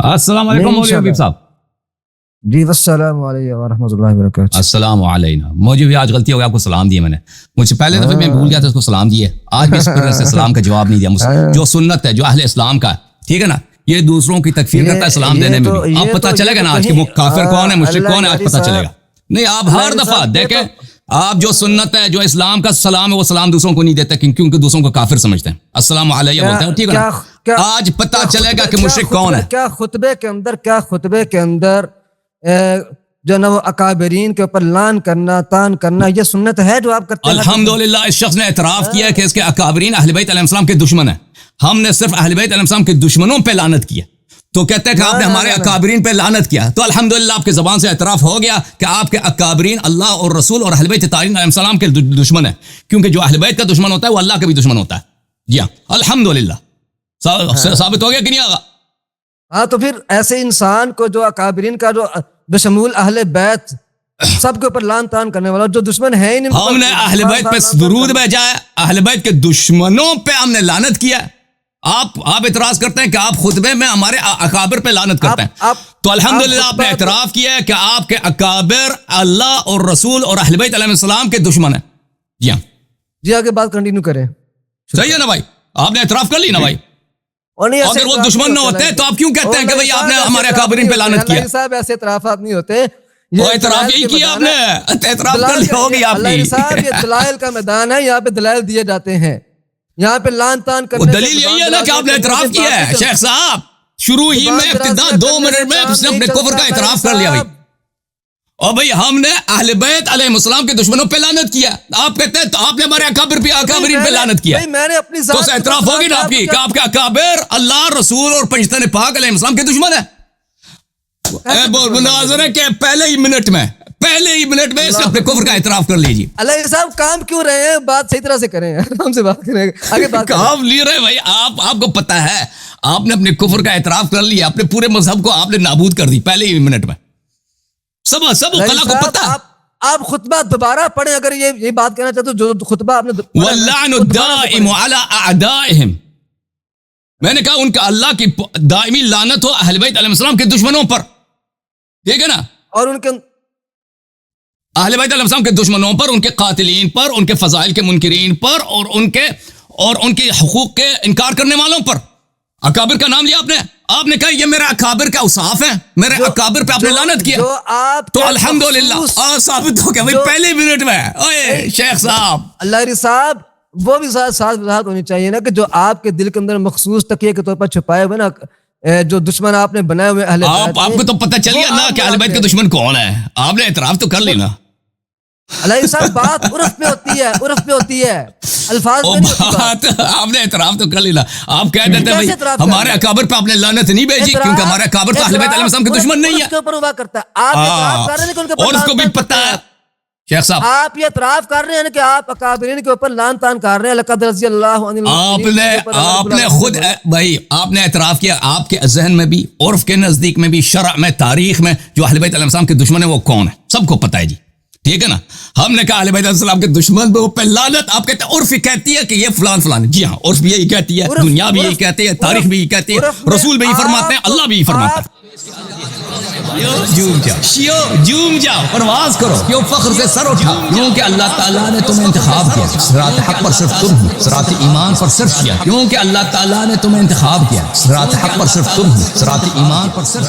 السلام علیکم مولوی حبیب صاحب. جی السلام علیکم ورحمۃ اللہ وبرکاتہ. السلام علیکم. مجھے بھی آج غلطی ہو گیا, آپ کو سلام دیا میں نے. مجھ سے پہلے دفعہ میں بھول گیا تھا اس کو سلام دیے. آج بھی اس پر سے سلام کا جواب نہیں دیا. جو سنت ہے, جو اہل اسلام کا, ٹھیک ہے نا, یہ دوسروں کی تکفیر کرتا ہے سلام دینے میں بھی. اب پتہ چلے گا نا آج کی کافر کون ہے, مشرک کون ہے, آج پتہ چلے گا. نہیں, آپ ہر دفعہ دیکھیں, آپ جو سنت ہے, جو اسلام کا سلام ہے, وہ سلام دوسروں کو نہیں دیتے کیونکہ دوسروں کو کافر سمجھتے ہیں. السلام علیکم بولتے ہیں, ٹھیک ہے نا. آج پتہ چلے گا کہ مشرک کون ہے. کیا خطبے کے اندر جو نا وہ اکابرین کے اوپر لان کرنا, تان کرنا, یہ سنت ہے جو آپ کرتے ہیں؟ الحمدللہ اس شخص نے اعتراف کیا کہ اس کے اکابرین اہل بیت علیہ السلام کے دشمن ہیں. ہم نے صرف اہل بیت علیہ السلام کے دشمنوں پہ لعنت کیا, تو کہتے ہیں کہ آپ نے ہمارے اکابرین پہ لعنت کیا. تو الحمدللہ آپ کے زبان سے اعتراف ہو گیا کہ آپ کے اکابرین اللہ اور رسول اور اہل بیت طاہرین علیہ السلام کے دشمن ہیں, کیونکہ جو اہل بیت کا دشمن ہوتا ہے وہ اللہ کا بھی دشمن ہوتا ہے. جی ہاں, الحمدللہ ثابت ہو گیا کہ نہیں آگا. ہاں, تو پھر ایسے انسان کو جو اکابرین کا جو بشمول اہل بیت سب کے اوپر لان تان کرنے والا جو دشمن ہے, ہم نے اہل بیت پہ درود بھیجا ہے, اہل بیت کے دشمنوں پہ ہم نے لعنت کیا. آپ اعتراض کرتے ہیں کہ آپ خطبے میں ہمارے اکابر پہ لعنت کرتے ہیں. تو الحمدللہ آپ نے اعتراف کیا ہے کہ آپ کے اکابر اللہ اور رسول اور اہل بیت علیہ السلام کے دشمن ہیں. جی ہاں, جی آگے بات کنٹینیو کریں. صحیح ہے نا بھائی, آپ نے اعتراف کر لی نا بھائی. اگر وہ دشمن نہ ہوتے تو آپ کیوں کہتے ہیں کہ بھئی آپ نے ہمارے اکابرین پہ لعنت کیا؟ اللہ صاحب ایسے اعترافات نہیں ہوتے. وہ اعتراف یہی کیا آپ نے, اعتراف کر لیا ہوگی آپ اللہ صاحب, یہ دلائل کا میدان ہے, یہاں پہ دلائل دیے جاتے ہیں, یہاں پہ لان تان کرنے. دلیل یہی ہے نا کہ آپ نے اعتراف کیا ہے شیخ صاحب. شروع ہی میں ابتدا 2 منٹ میں اس نے اپنے کفر کا اعتراف کر لیا بھائی. اور بھئی ہم نے اہل بیت علیہ السلام کے دشمنوں پہ لعنت کیا. آپ کہتے ہیں تو آپ نے ہمارے اکابرین پہ لعنت کیا. میں نے اپنی تو اعتراف ہوگی نا آپ کی کہ آپ کے اکابر اللہ رسول اور پنجتن پاک علیہ السلام کے دشمن ہیں. مناظرے کے پہلے ہی منٹ میں اس نے اپنے کفر کا اعتراف کر لیجیے. اللہ صاحب کام کیوں رہے ہیں, بات صحیح طرح سے کریں, آرام سے بات کریں, آگے بات کام لے رہے بھائی. آپ کو پتہ ہے, آپ نے اپنے کفر کا اعتراف کر لیا, اپنے پورے مذہب کو آپ نے نابود کر دی پہلے ہی منٹ میں. سب خلا کو پتہ. آپ خطبہ دوبارہ پڑھیں اگر یہ بات کہنا چاہتے جو خطبہ آپ نے. واللعن الدائم علی اعدائہم, میں نے کہا ان کا اللہ کی دائمی لعنت ہو اہل بیت علیہ السلام کے دشمنوں پر, ٹھیک ہے نا. اور ان کے اہل بیت علیہ السلام کے دشمنوں پر, ان کے قاتلین پر, ان کے فضائل کے منکرین پر, اور ان کے حقوق کے انکار کرنے والوں پر. اکابر کا نام لیا آپ نے کہا یہ میرے اکابر کا اوصاف ہے, میرے اکابر پہ آپ نے لعنت کیا. تو الحمدللہ ثابت ہو گیا بھائی پہلے منٹ میں. اوے شیخ صاحب, اللہ صاحب, وہ بھی ساتھ ہونی چاہیے نا کہ جو آپ کے دل کے اندر مخصوص تقیہ کے طور پر چھپائے ہوئے نا, جو دشمن آپ نے بنائے ہوئے اہل بیت. آپ کو تو پتہ چل گیا نا کہ اہل بیت کے دشمن کون ہے, آپ نے اعتراف تو کر لینا. اللہ صاحب بات عرف پہ ہوتی ہے, الفاظ پہ نہیں ہوتی بات. آپ نے اعتراف تو کر لینا. آپ کہہ دیتے ہیں بھائی ہمارے اکابر پہ آپ نے لعنت نہیں بھیجی کیونکہ ہمارے اکابر تو اہل بیت علیہ السلام کے دشمن نہیں ہے. اس کے اوپر ہوا کرتا ہے, آپ اعتراف کر رہے ہیں کہ ان کے اوپر, اور اس کو بھی پتہ ہے شیخ صاحب, آپ یہ اعتراف کر رہے ہیں کہ آپ اکابرین کے اوپر لعن تان کر رہے ہیں. لقد رضی اللہ عنہ آپ نے خود بھائی آپ نے اعتراف کیا. آپ کے ذہن میں بھی, عرف کے نزدیک میں بھی, شرع میں, تاریخ میں جو اہل بیت علیہ السلام کے دشمن ہیں وہ کون ہے سب کو پتہ ہے جی, ٹھیک ہے نا. ہم نے کہا اہل بیت علیہ السلام کے دشمن پہ لعنت, آپ کہتے ہیں عرف کہتی ہے کہ یہ فلان. جی ہاں, عرف بھی یہی کہتی ہے, دنیا بھی یہی کہتی ہے, تاریخ بھی یہی کہتی ہے, رسول بھی یہی فرماتے ہیں, اللہ بھی یہی فرماتا ہے. جوم جاؤ, پرواز کرو, کیوں فخر سے سر اٹھا, کیونکہ اللہ تعالیٰ نے تمہیں انتخاب کیا. صراط حق پر صرف تم ہو, صراط ایمان پر صرف کیا, کیونکہ اللہ تعالیٰ نے تمہیں انتخاب کیا. صراط حق پر صرف تم ہو, صراط ایمان پر صرف